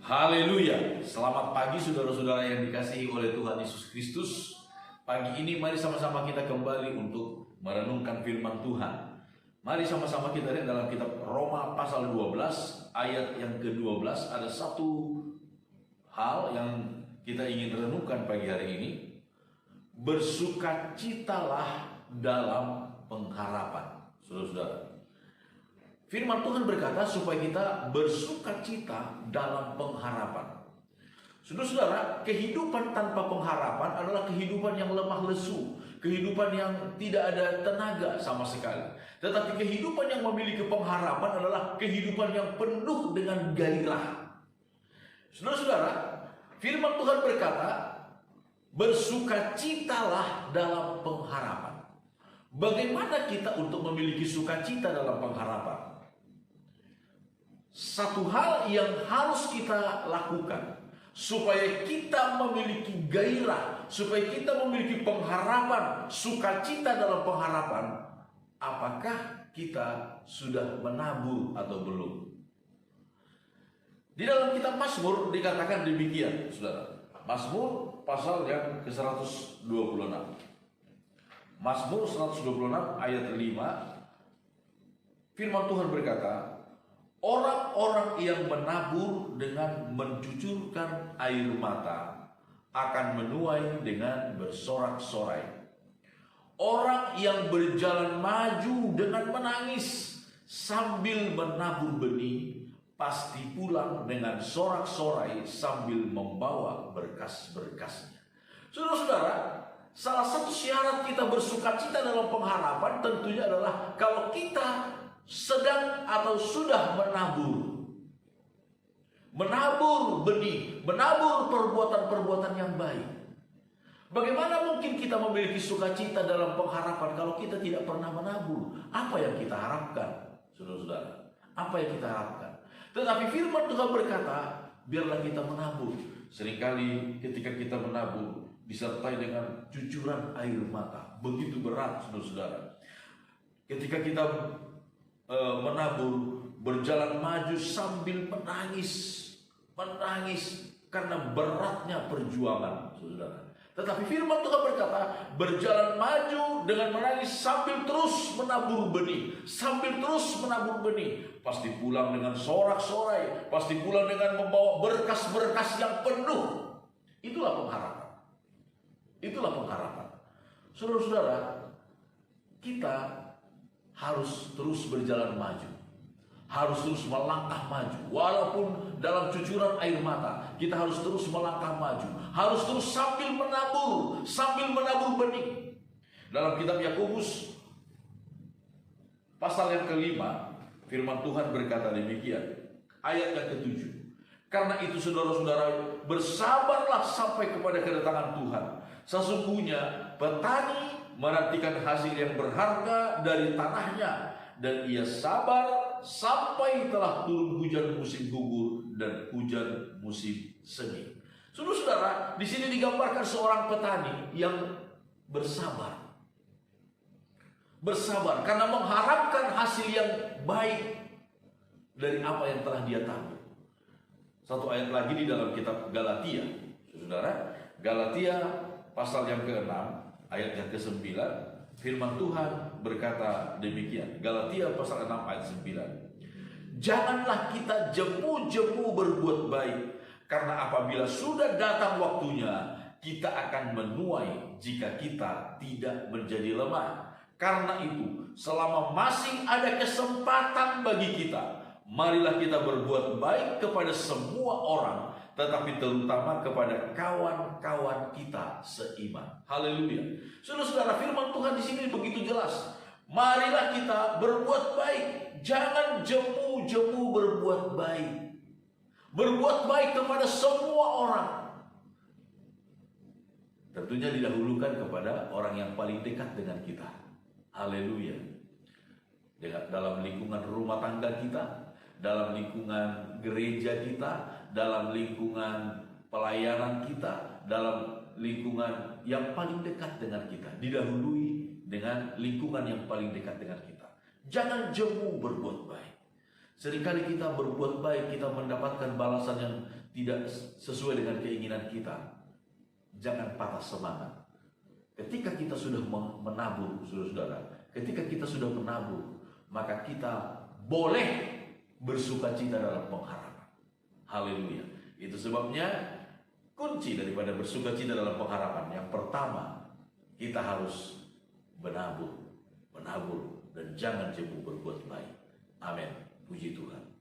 Haleluya. Selamat pagi saudara-saudara yang dikasihi oleh Tuhan Yesus Kristus. Pagi ini mari sama-sama kita kembali untuk merenungkan firman Tuhan. Mari sama-sama kita lihat dalam kitab Roma pasal 12 ayat yang ke-12. Ada satu hal yang kita ingin renungkan pagi hari ini. Bersukacitalah dalam pengharapan. Saudara-saudara, firman Tuhan berkata supaya kita bersukacita dalam pengharapan. Saudara-saudara, kehidupan tanpa pengharapan adalah kehidupan yang lemah lesu, kehidupan yang tidak ada tenaga sama sekali. Tetapi kehidupan yang memiliki pengharapan adalah kehidupan yang penuh dengan gairah. Saudara-saudara, firman Tuhan berkata, bersukacitalah dalam pengharapan. Bagaimana kita untuk memiliki sukacita dalam pengharapan? Satu hal yang harus kita lakukan supaya kita memiliki gairah, supaya kita memiliki pengharapan, sukacita dalam pengharapan, apakah kita sudah menabur atau belum? Di dalam kitab Mazmur dikatakan demikian, saudara. Mazmur pasal yang ke-126. Mazmur 126 ayat 5. Firman Tuhan berkata, orang-orang yang menabur dengan mencucurkan air mata akan menuai dengan bersorak-sorai. Orang yang berjalan maju dengan menangis sambil menabur benih pasti pulang dengan sorak-sorai sambil membawa berkas-berkasnya. Saudara-saudara, salah satu syarat kita bersukacita dalam pengharapan tentunya adalah kalau kita sedang atau sudah menabur benih, menabur perbuatan-perbuatan yang baik. Bagaimana mungkin kita memiliki sukacita dalam pengharapan kalau kita tidak pernah menabur? Apa yang kita harapkan, saudara-saudara? Apa yang kita harapkan? Tetapi firman Tuhan berkata, biarlah kita menabur. Seringkali ketika kita menabur disertai dengan cucuran air mata. Begitu berat, saudara-saudara. Ketika kita menabur, berjalan maju sambil menangis karena beratnya perjuangan, saudara. Tetapi firman Tuhan berkata, berjalan maju dengan menangis sambil terus menabur benih, pasti pulang dengan sorak-sorai, pasti pulang dengan membawa berkas-berkas yang penuh. Itulah pengharapan. Saudara-saudara, kita harus terus berjalan maju, harus terus melangkah maju. Walaupun dalam cucuran air mata, kita harus terus melangkah maju, harus terus sambil menabur benih. Dalam kitab Yakobus pasal yang ke-5, firman Tuhan berkata demikian, ayat yang ke-7. Karena itu saudara-saudara, bersabarlah sampai kepada kedatangan Tuhan. Sesungguhnya petani menantikan hasil yang berharga dari tanahnya, dan ia sabar sampai telah turun hujan musim gugur dan hujan musim semi. Saudara-saudara, di sini digambarkan seorang petani yang bersabar karena mengharapkan hasil yang baik dari apa yang telah dia tabur. Satu ayat lagi di dalam kitab Galatia, saudara, Galatia pasal yang ke-6 ayat yang ke-9, firman Tuhan berkata demikian. Galatia pasal 6 ayat 9. Janganlah kita jemu-jemu berbuat baik, karena apabila sudah datang waktunya, kita akan menuai jika kita tidak menjadi lemah. Karena itu, selama masih ada kesempatan bagi kita, marilah kita berbuat baik kepada semua orang, tetapi terutama kepada kawan-kawan kita seiman. Haleluya. Saudara-saudara, firman Tuhan di sini begitu jelas. Marilah kita berbuat baik. Jangan jemu-jemu berbuat baik. Berbuat baik kepada semua orang. Tentunya didahulukan kepada orang yang paling dekat dengan kita. Haleluya. Dalam lingkungan rumah tangga kita, dalam lingkungan gereja kita, dalam lingkungan pelayanan kita, dalam lingkungan yang paling dekat dengan kita, didahului dengan lingkungan yang paling dekat dengan kita. Jangan jemu berbuat baik. Seringkali kita berbuat baik, kita mendapatkan balasan yang tidak sesuai dengan keinginan kita. Jangan patah semangat. Ketika kita sudah menabur, saudara-saudara, ketika kita sudah menabur, maka kita boleh bersukacita dalam pengharapan. Haleluya. Itu sebabnya kunci daripada bersukacita dalam pengharapan. Yang pertama, kita harus menabur, dan jangan jemu berbuat baik. Amin. Puji Tuhan.